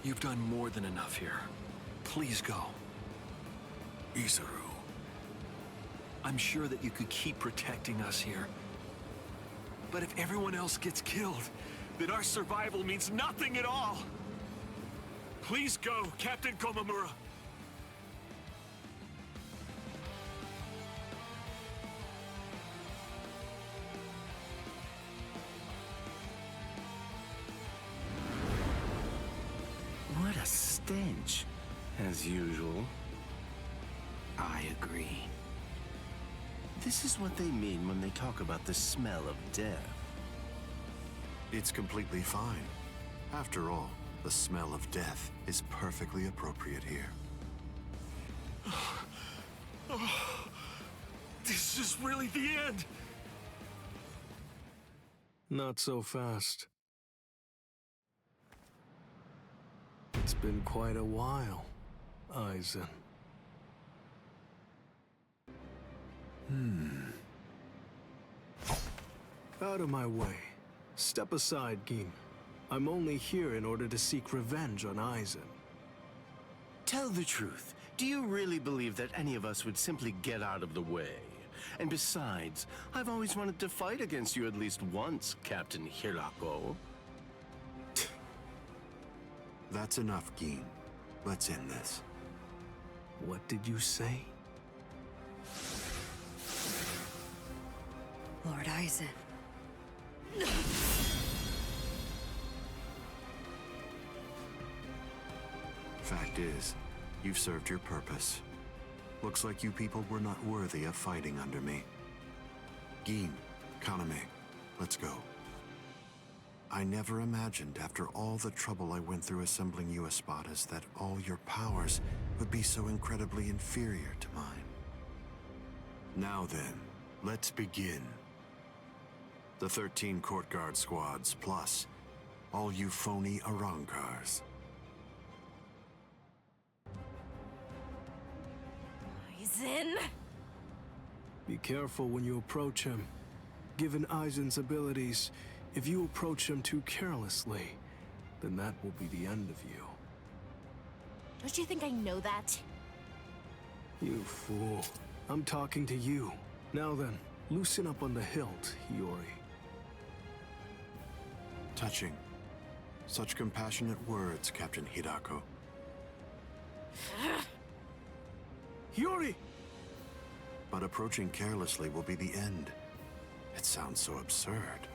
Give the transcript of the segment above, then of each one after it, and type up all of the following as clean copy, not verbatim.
You've done more than enough here. Please go. Isuru. I'm sure that you could keep protecting us here. But if everyone else gets killed, then our survival means nothing at all. Please go, Captain Komamura. What a stench, as usual. I agree. This is what they mean when they talk about the smell of death. It's completely fine. After all, the smell of death is perfectly appropriate here. This is really the end. Not so fast. It's been quite a while, Aizen. Out of my way. Step aside, Gin. I'm only here in order to seek revenge on Aizen. Tell the truth. Do you really believe that any of us would simply get out of the way? And besides, I've always wanted to fight against you at least once, Captain Hirako. That's enough, Gin. Let's end this. What did you say? Lord Aizen. Fact is, you've served your purpose. Looks like you people were not worthy of fighting under me. Gin, Kaname, let's go. I never imagined, after all the trouble I went through assembling you Espadas, that all your powers would be so incredibly inferior to mine. Now then, let's begin. The 13 court guard squads, plus all you phony Arrancars. Aizen! Be careful when you approach him. Given Aizen's abilities, if you approach him too carelessly, then that will be the end of you. Don't you think I know that? You fool. I'm talking to you. Now then, loosen up on the hilt, Hiyori. Touching. Such compassionate words, Captain Hirako. Hiyori! But approaching carelessly will be the end. It sounds so absurd.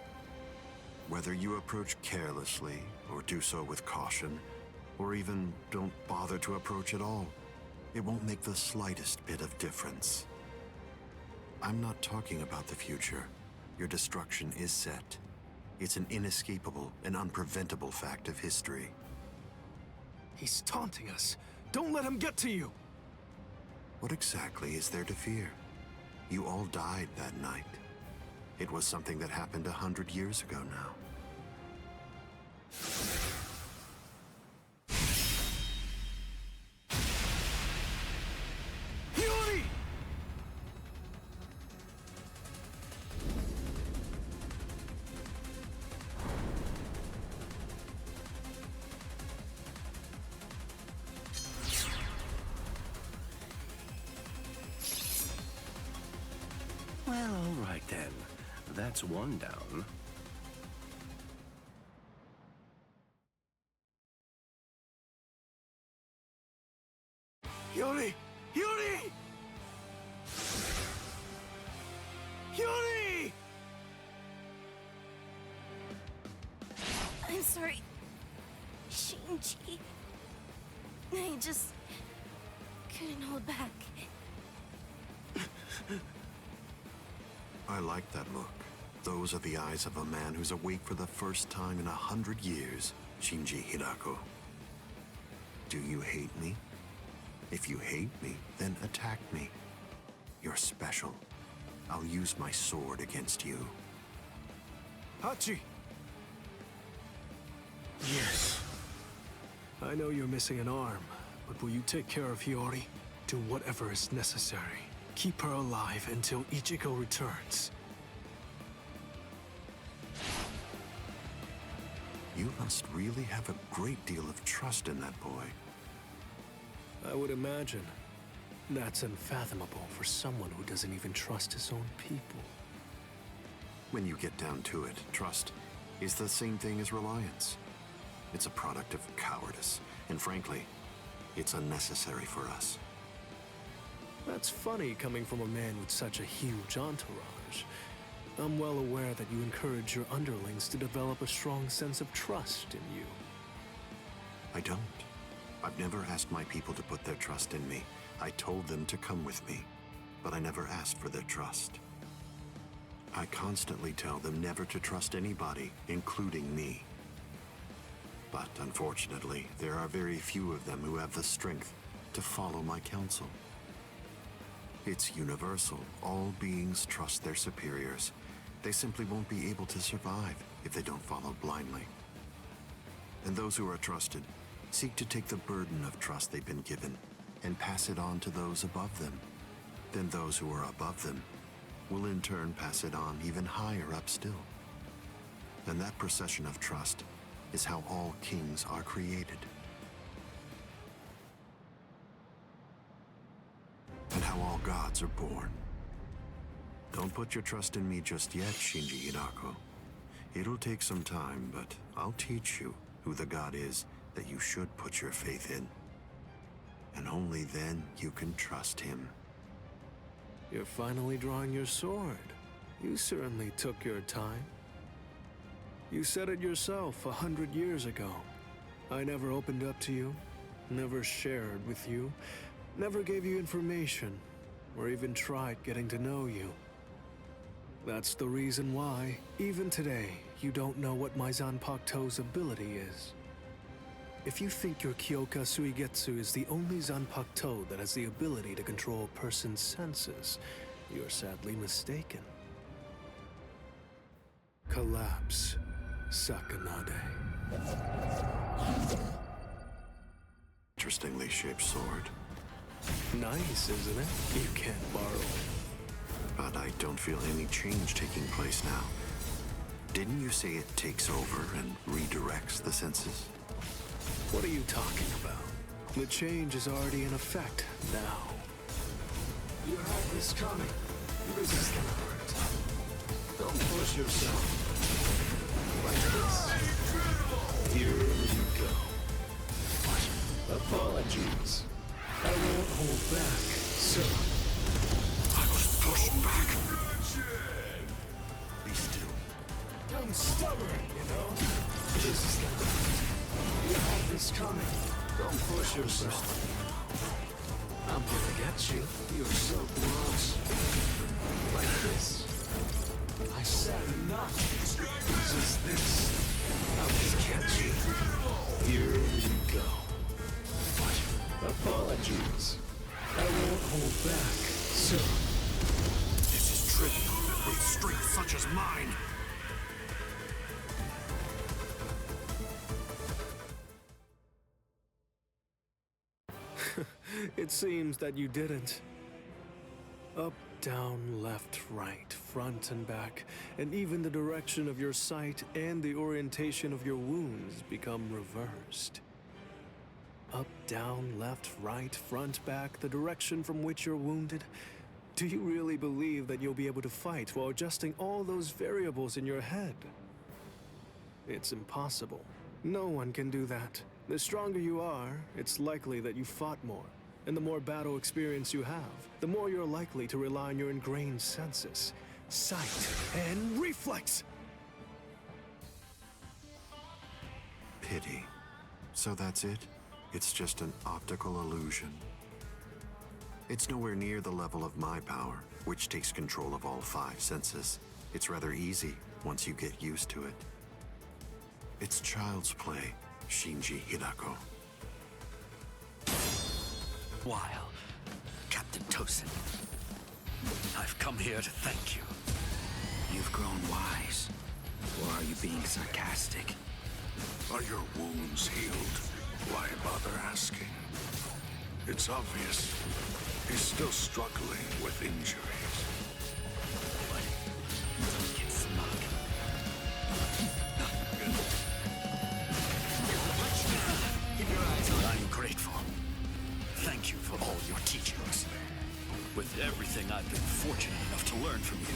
Whether you approach carelessly, or do so with caution, or even don't bother to approach at all, it won't make the slightest bit of difference. I'm not talking about the future. Your destruction is set. It's an inescapable and unpreventable fact of history. He's taunting us. Don't let him get to you! What exactly is there to fear? You all died that night. It was something that happened 100 years ago now. Hiyori! Well, all right then. That's one down. Hiyori! Hiyori! Hiyori! I'm sorry, Shinji. I just couldn't hold back. I like that look. Those are the eyes of a man who's awake for the first time in 100 years, Shinji Hirako. Do you hate me? If you hate me, then attack me. You're special. I'll use my sword against you. Hachi! Yes. I know you're missing an arm, but will you take care of Hiyori? Do whatever is necessary. Keep her alive until Ichigo returns. You must really have a great deal of trust in that boy. I would imagine. That's unfathomable for someone who doesn't even trust his own people. When you get down to it, trust is the same thing as reliance. It's a product of cowardice, and frankly, it's unnecessary for us. That's funny coming from a man with such a huge entourage. I'm well aware that you encourage your underlings to develop a strong sense of trust in you. I don't. I've never asked my people to put their trust in me. I told them to come with me, but I never asked for their trust. I constantly tell them never to trust anybody, including me. But unfortunately, there are very few of them who have the strength to follow my counsel. It's universal. All beings trust their superiors. They simply won't be able to survive if they don't follow blindly. And those who are trusted seek to take the burden of trust they've been given and pass it on to those above them. Then those who are above them will in turn pass it on even higher up still. And that procession of trust is how all kings are created. And how all gods are born. Don't put your trust in me just yet, Shinji Hidako. It'll take some time, but I'll teach you who the god is that you should put your faith in. And only then you can trust him. You're finally drawing your sword. You certainly took your time. You said it yourself 100 years ago. I never opened up to you, never shared with you, never gave you information, or even tried getting to know you. That's the reason why, even today, you don't know what my Zanpakuto's ability is. If you think your Kyoka Suigetsu is the only Zanpakuto that has the ability to control a person's senses, you're sadly mistaken. Collapse, Sakanade. Interestingly shaped sword. Nice, isn't it? You can't borrow it. But I don't feel any change taking place now. Didn't you say it takes over and redirects the senses? What are you talking about? The change is already in effect now. You have this coming. This is gonna hurt. Don't push yourself. Like this. Here you go. Apologies. I won't hold back, sir. I was pushed back. Be still. I'm stubborn, you know? This is gonna hurt. You have this coming. Don't push yourself. I'm gonna get you. You're so close. Like this. I said enough. Just this. I'll just get you. Here you go. Apologies. I won't hold back, sir. This is trivial with strength such as mine. It seems that you didn't. Up, down, left, right, front and back, and even the direction of your sight and the orientation of your wounds become reversed. Up, down, left, right, front, back, the direction from which you're wounded. Do you really believe that you'll be able to fight while adjusting all those variables in your head? It's impossible. No one can do that. The stronger you are, it's likely that you fought more. And the more battle experience you have, the more you're likely to rely on your ingrained senses, sight, and reflex! Pity. So that's it? It's just an optical illusion. It's nowhere near the level of my power, which takes control of all 5 senses. It's rather easy once you get used to it. It's child's play, Shinji Hidako. While, Captain Tosin, I've come here to thank you. You've grown wise. Or are you being sarcastic? Are your wounds healed? Why bother asking? It's obvious. He's still struggling with injuries. But don't get smug. With everything I've been fortunate enough to learn from you,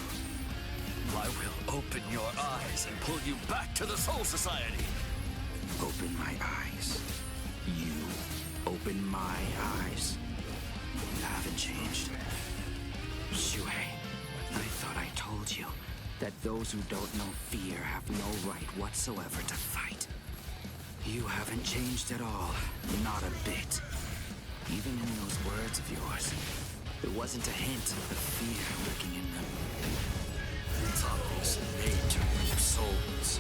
I will open your eyes and pull you back to the Soul Society. Open my eyes. You open my eyes. You haven't changed. Shūhei, I thought I told you that those who don't know fear have no right whatsoever to fight. You haven't changed at all, not a bit. Even in those words of yours, there wasn't a hint of the fear lurking in them. It's obvious made to reap souls.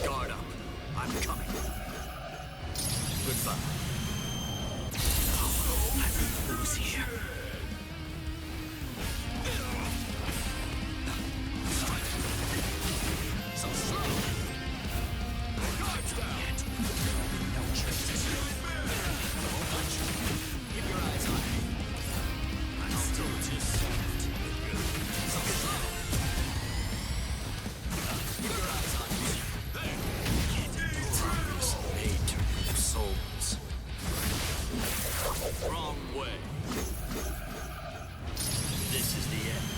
Guard up. I'm coming. Goodbye. Oh, I will lose here. So slow! Guards down! No traces. Don't touch. Keep your eyes on me. I'm still just soft. So slow! Keep your eyes on me. Can't endure is made to reap souls. Wrong way. This is the end.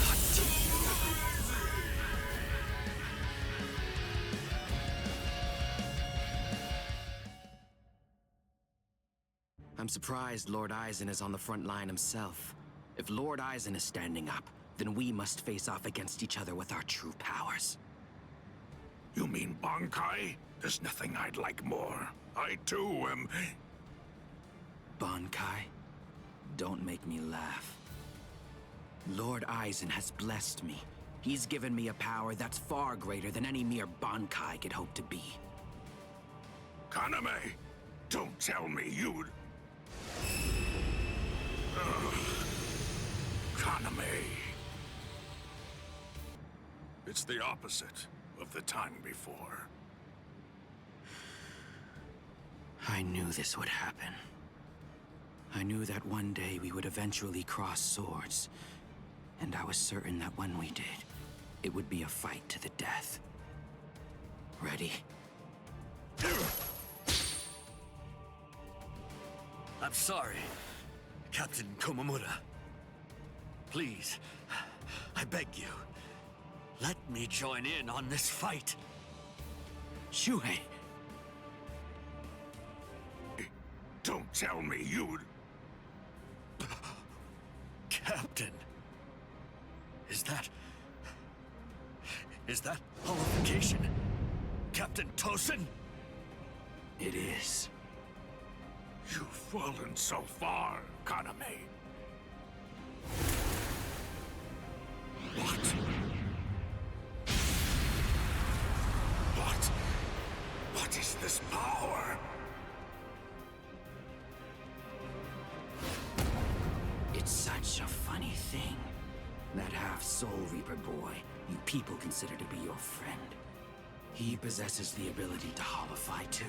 Not to you. I'm surprised Lord Aizen is on the front line himself. If Lord Aizen is standing up, then we must face off against each other with our true powers. You mean Bankai? There's nothing I'd like more. I too am... Bankai? Don't make me laugh. Lord Aizen has blessed me. He's given me a power that's far greater than any mere Bankai could hope to be. Kaname, don't tell me you'd... Ugh. Kaname. It's the opposite of the time before. I knew this would happen. I knew that one day we would eventually cross swords. And I was certain that when we did, it would be a fight to the death. Ready? I'm sorry, Captain Komamura. Please, I beg you, let me join in on this fight. Shūhei! Don't tell me you'd... Captain, is that holification? Captain Tosin? It is. You've fallen so far, Kaname. What? What is this power? It's such a funny thing. That half-Soul Reaper boy you people consider to be your friend. He possesses the ability to holify too.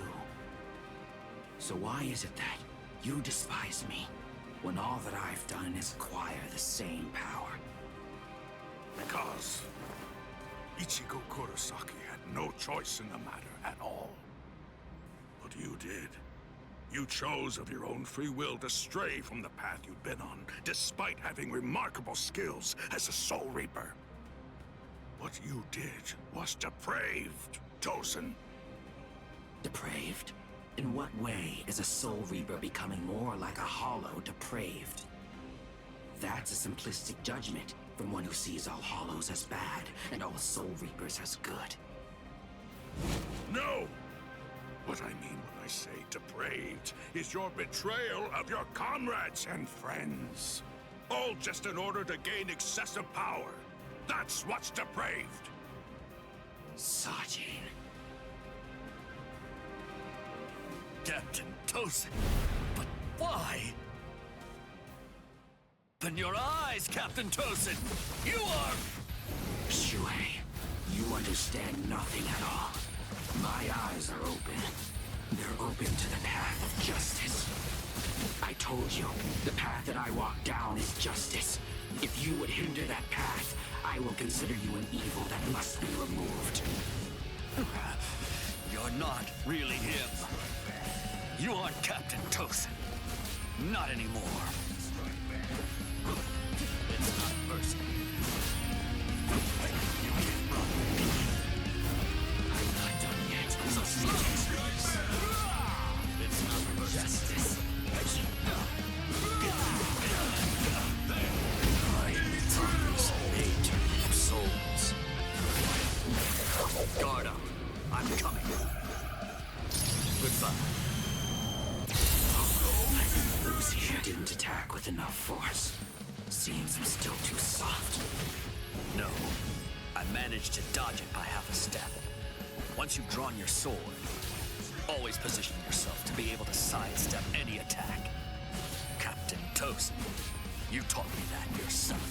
So why is it that you despise me, when all that I've done is acquire the same power? Because Ichigo Kurosaki had no choice in the matter at all. But you did. You chose of your own free will to stray from the path you'd been on, despite having remarkable skills as a Soul Reaper. What you did was depraved, Tosin. Depraved? In what way is a Soul Reaper becoming more like a Hollow depraved? That's a simplistic judgment from one who sees all Hollows as bad and all Soul Reapers as good. No! What I mean when I say depraved is your betrayal of your comrades and friends. All just in order to gain excessive power. That's what's depraved. Sajin. Captain Tosin, but why? Open your eyes, Captain Tosin! You are... Shūhei, you understand nothing at all. My eyes are open. They're open to the path of justice. I told you, the path that I walk down is justice. If you would hinder that path, I will consider you an evil that must be removed. You're not really him. You aren't Captain Tosin. Not anymore. It's not personal. You can't run. I'm not done yet. So slow. It's not justice. I am the time's nature of souls. Guard up. I'm coming. Goodbye. Lucy didn't attack with enough force. Seems I'm still too soft. No. I managed to dodge it by half a step. Once you've drawn your sword, always position yourself to be able to sidestep any attack. Captain Toast, you taught me that yourself.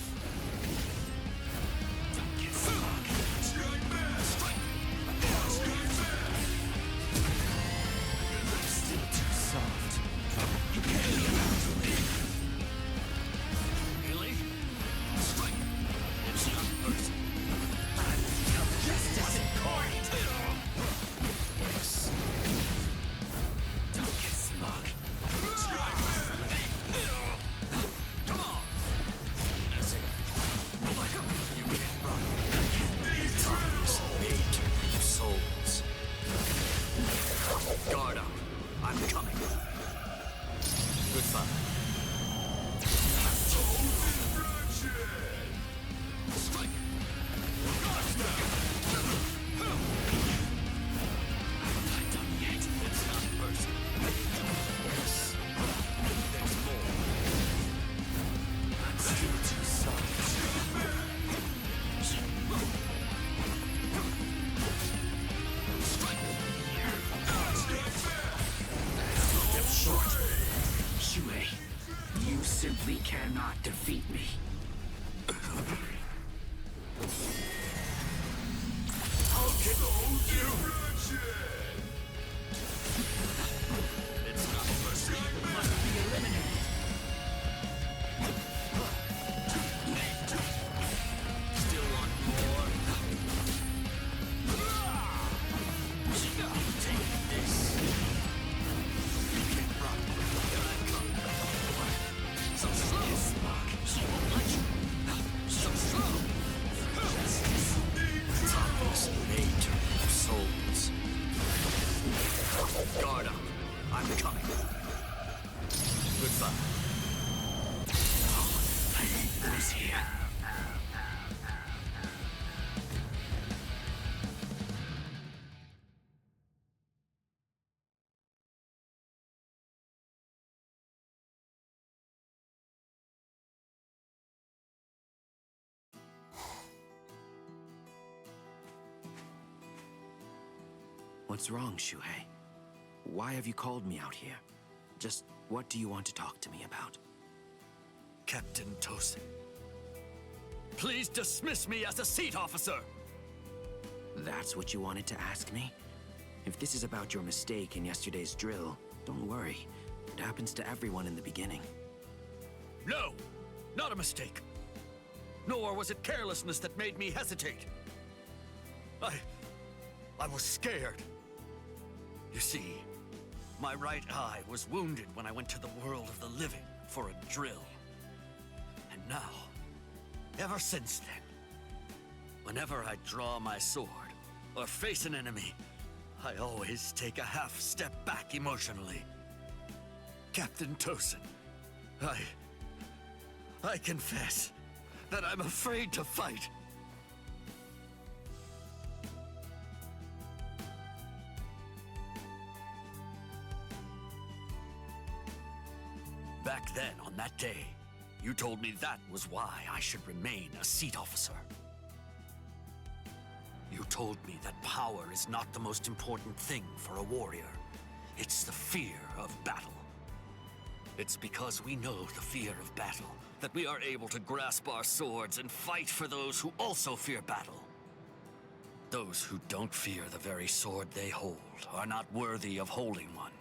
Don't get stuck. Still too soft. You can't be allowed to live. Really? Strike. It's not personal. I'm justice incarnate. Yes. Don't get smug. Come on. That's it. You can't run. Time's nature of souls. Guard up. I'm coming. Goodbye. Strike. I'm not done yet. It's not personal. Yes. There's more. I'm still too soft. Step short. Shūhei, you simply cannot defeat me. I'll get you. It's not personal. You must be eliminated. Still want more? Take this. You can't run. Here I come. So slow. She won't let you. So slow. Justice. Timeless nature of souls. Guard up. I'm coming. Goodbye. I hate this here. What's wrong, Shūhei? Why have you called me out here? Just what do you want to talk to me about? Captain Tosin, please dismiss me as a seat officer! That's what you wanted to ask me? If this is about your mistake in yesterday's drill, don't worry. It happens to everyone in the beginning. No! Not a mistake! Nor was it carelessness that made me hesitate. I was scared. You see, my right eye was wounded when I went to the world of the living for a drill. And now, ever since then, whenever I draw my sword or face an enemy, I always take a half step back emotionally. Captain Tosin, I confess that I'm afraid to fight. Back then, on that day, you told me that was why I should remain a seat officer. You told me that power is not the most important thing for a warrior. It's the fear of battle. It's because we know the fear of battle that we are able to grasp our swords and fight for those who also fear battle. Those who don't fear the very sword they hold are not worthy of holding one.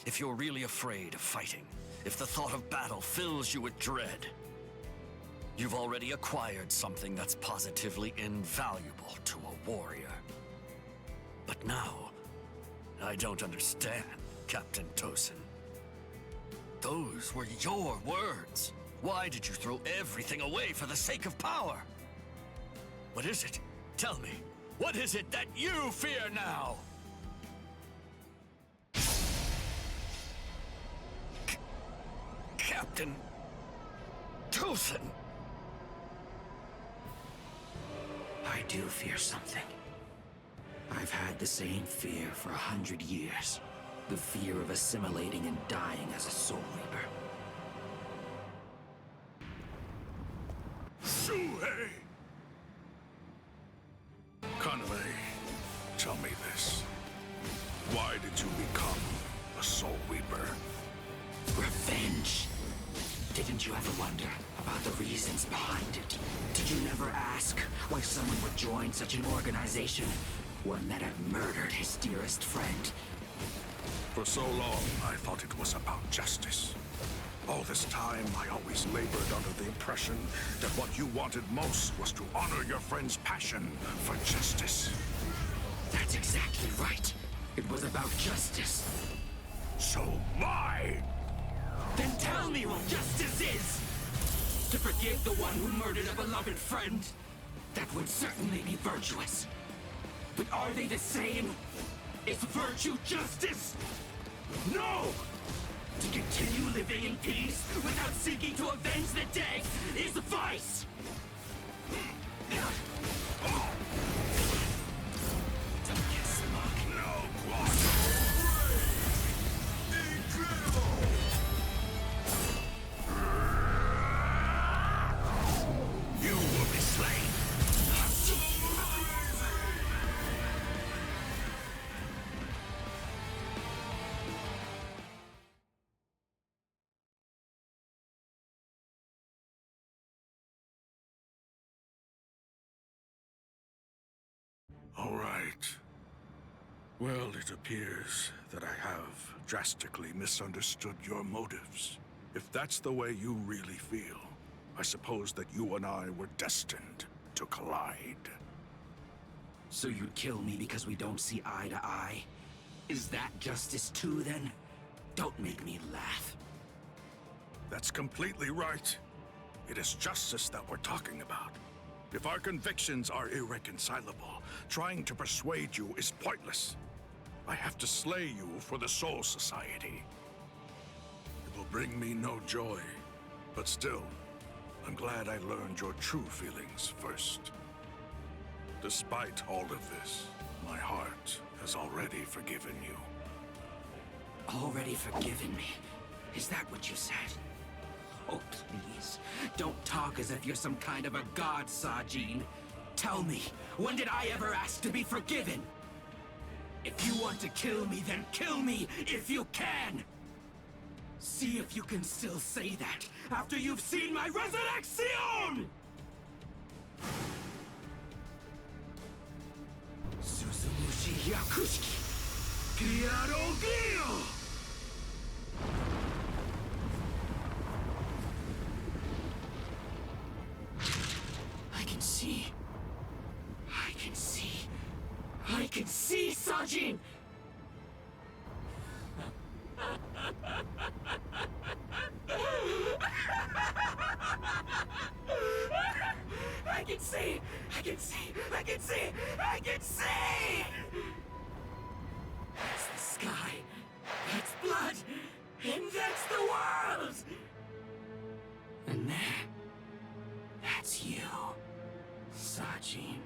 If you're really afraid of fighting, if the thought of battle fills you with dread, you've already acquired something that's positively invaluable to a warrior. But now, I don't understand, Captain Tosin. Those were your words. Why did you throw everything away for the sake of power? What is it? Tell me. What is it that you fear now? Captain Toothen. I do fear something. I've had the same fear for 100 years. The fear of assimilating and dying as a Soul Reaper. Shūhei! Kaname, tell me this. Why did you become a Soul Reaper? Revenge. Didn't you ever wonder about the reasons behind it? Did you never ask why someone would join such an organization? One that had murdered his dearest friend. For so long, I thought it was about justice. All this time, I always labored under the impression that what you wanted most was to honor your friend's passion for justice. That's exactly right. It was about justice. So why? Then tell me what justice is! To forgive the one who murdered a beloved friend? That would certainly be virtuous. But are they the same? Is virtue justice? No! To continue living in peace without seeking to avenge the dead is vice! Don't get smug. You will be slain. All right. Well, it appears that I have drastically misunderstood your motives. If that's the way you really feel, I suppose that you and I were destined to collide. So you'd kill me because we don't see eye to eye? Is that justice too, then? Don't make me laugh. That's completely right. It is justice that we're talking about. If our convictions are irreconcilable, trying to persuade you is pointless. I have to slay you for the Soul Society. It will bring me no joy, but still, I'm glad I learned your true feelings first. Despite all of this, my heart has already forgiven you. Already forgiven me? Is that what you said? Oh, please. Don't talk as if you're some kind of a god, Sajin. Tell me, when did I ever ask to be forgiven? If you want to kill me, then kill me if you can! See if you can still say that after you've seen my resurrection! Suzumushi Yakushiki! Pierogio! I can see, Sajin! I can see! That's the sky, that's blood, and that's the world! And there, that's you, Sajin.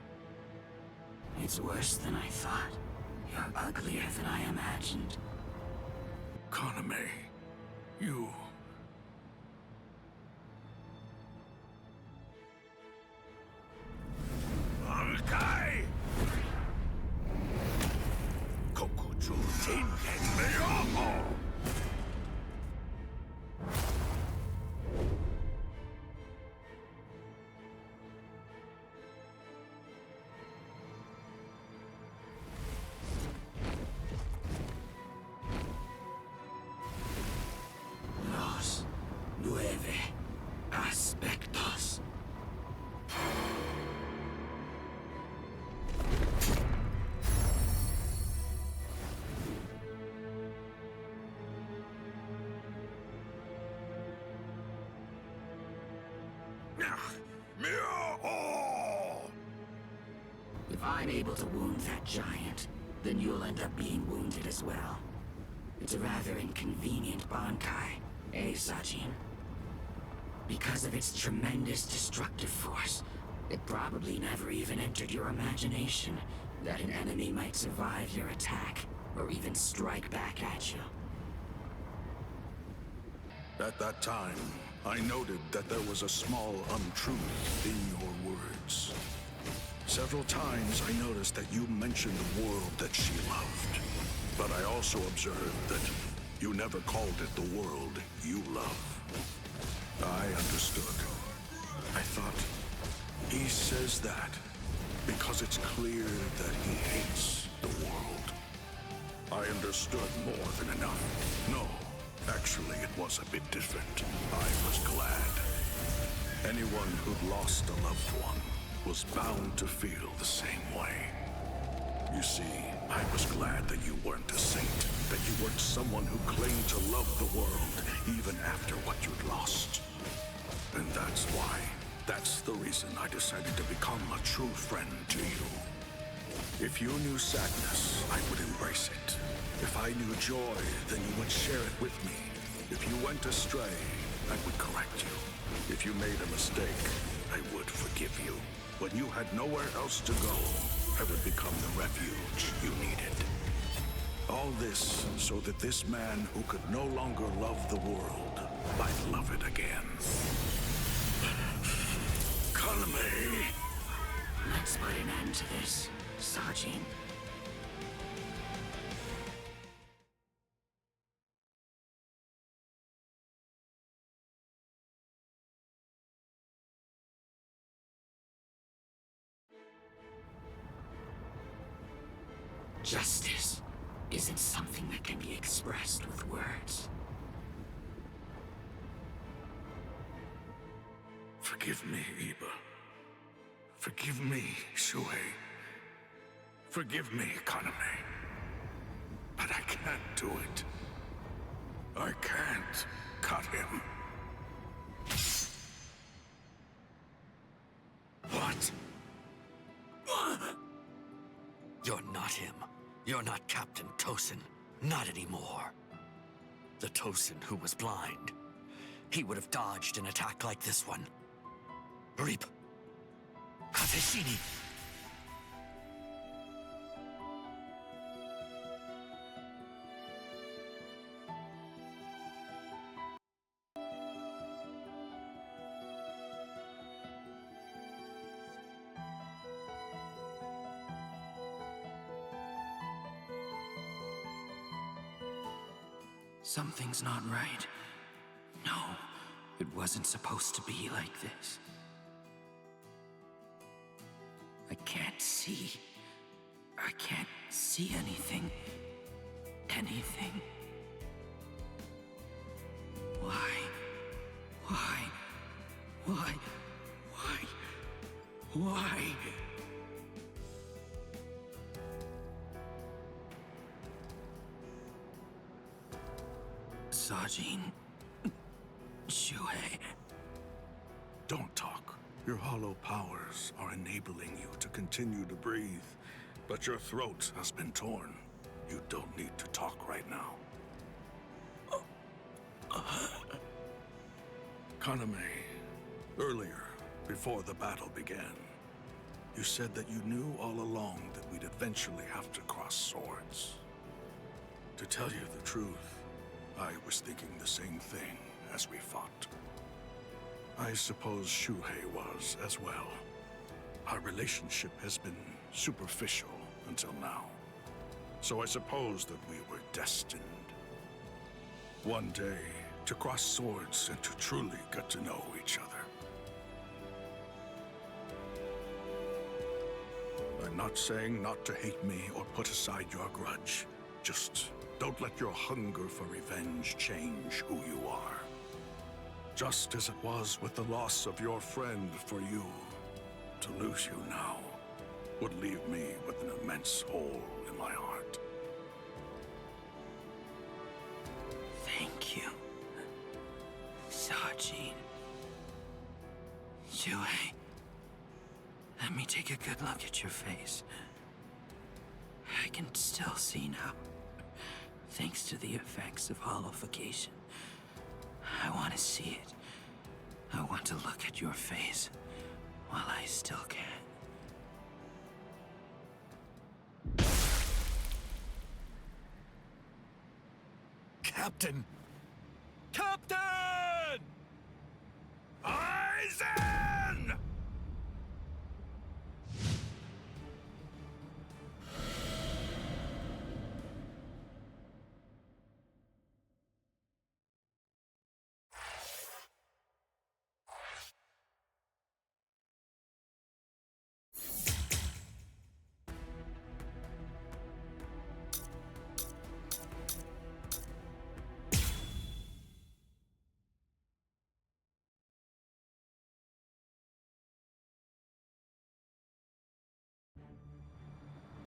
It's worse than I thought. You're uglier than I imagined. Kaname, you... Alkai! Kokuju Tingen Meoho! Aspectos. If I'm able to wound that giant, then you'll end up being wounded as well. It's a rather inconvenient Bankai, eh, Sajin? Because of its tremendous destructive force, it probably never even entered your imagination that an enemy might survive your attack, or even strike back at you. At that time, I noted that there was a small untruth in your words. Several times I noticed that you mentioned the world that she loved. But I also observed that you never called it the world you love. I understood. I thought, he says that because it's clear that he hates the world. I understood more than enough. No, actually it was a bit different. I was glad. Anyone who'd lost a loved one was bound to feel the same way. You see, I was glad that you weren't a saint, that you weren't someone who claimed to love the world even after what you'd lost. And that's why. That's the reason I decided to become a true friend to you. If you knew sadness, I would embrace it. If I knew joy, then you would share it with me. If you went astray, I would correct you. If you made a mistake, I would forgive you. When you had nowhere else to go, I would become the refuge you needed. All this so that this man who could no longer love the world might love it again. Kaname! Let's put an end to this, Sajin. Justice isn't something that can be expressed with words. Forgive me, Iba. Forgive me, Shūhei. Forgive me, Kaname. But I can't do it. I can't cut him. What? You're not him. You're not Captain Tosin. Not anymore. The Tosin who was blind. He would have dodged an attack like this one. Reap. Kateshini. Something's not right. No, it wasn't supposed to be like this. I can't see. I can't see anything. Anything. Why? Why? Why? Why? Why? Sajin. Shūhei. Don't talk. Your hollow powers are enabling you to continue to breathe, but your throat has been torn. You don't need to talk right now. Kaname, earlier, before the battle began, you said that you knew all along that we'd eventually have to cross swords. To tell you the truth, I was thinking the same thing as we fought. I suppose Shūhei was as well. Our relationship has been superficial until now. So I suppose that we were destined. One day, to cross swords and to truly get to know each other. I'm not saying not to hate me or put aside your grudge. Just don't let your hunger for revenge change who you are. Just as it was with the loss of your friend for you, to lose you now would leave me with an immense hole in my heart. Thank you, Sajin. Shūhei, let me take a good look at your face. I can still see now, thanks to the effects of hollowification. I want to see it. I want to look at your face while I still can. Captain!